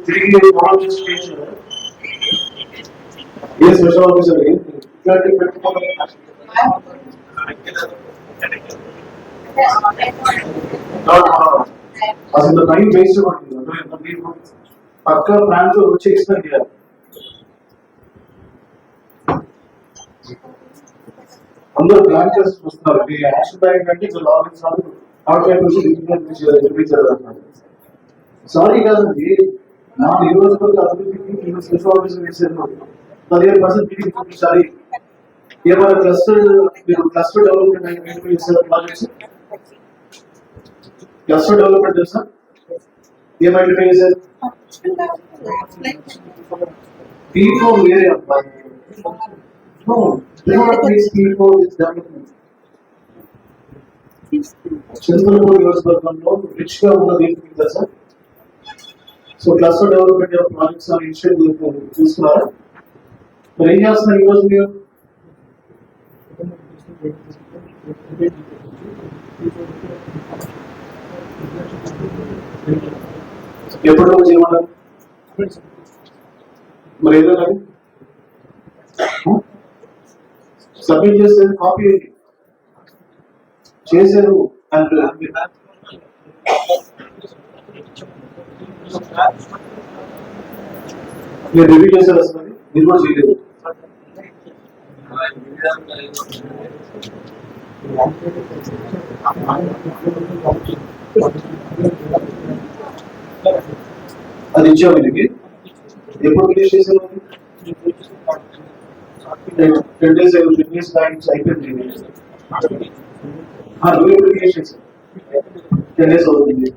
తిరిగి ఫాలో చేసి చేయొచ్చు కదా. ఏ స్పెషల్ ఆఫీసర్ ఇట్లాంటివి పెట్టుకోవాలి. అసలు టైం వేస్ట్ పడుతుంది. పక్క ప్లాన్ తో వచ్చి ఎక్స్ప్లెయిన్ చేయాలి. అందరూ ప్లాన్ చేసి చూస్తున్నారు. మీ యాక్షన్ ప్లాన్ అంటే ఇక్కడ లాగిన్స్ సారీ కాదండి, నా నియోజకవర్గ అభివృద్ధికి స్పెషల్ ఆఫీసర్ వేసారు. 15% మీటింగ్ చూపించాలి. ఏమైనా క్లస్టర్ మీరు క్లస్టర్ డెవలప్మెంట్ చేశారు. ప్రాజెక్ట్స్ క్లస్టర్ డెవలప్మెంట్ చేస్తా ఏమైనా చేశారు. P4 వేరే అబ్బాయి. చింతలపూడి నియోజకవర్గంలో రిచ్ గా ఉన్నది ఏంటి తెలుసా? So cluster development projects initiative తీసుకున్నారా? మరి ఏం చేస్తున్నారు ఈరోజు మీరు? ఎప్పటి నుంచి ఏమన్నారు? మరి ఏదైనా సబ్మిట్ చేసేది కాపీ చేశారు అండ్ మీరు రివ్యూ చేశారు. అసలు మీరు కూడా చేయలేదు. అది ఇచ్చావు వీరికి. ఎప్పుడు రిలీజ్ చేశారు? 10 days అయిపోయింది. నువ్వు ఎప్పుడు రిలీజ్ చేశావు? 10 days అవుతుంది.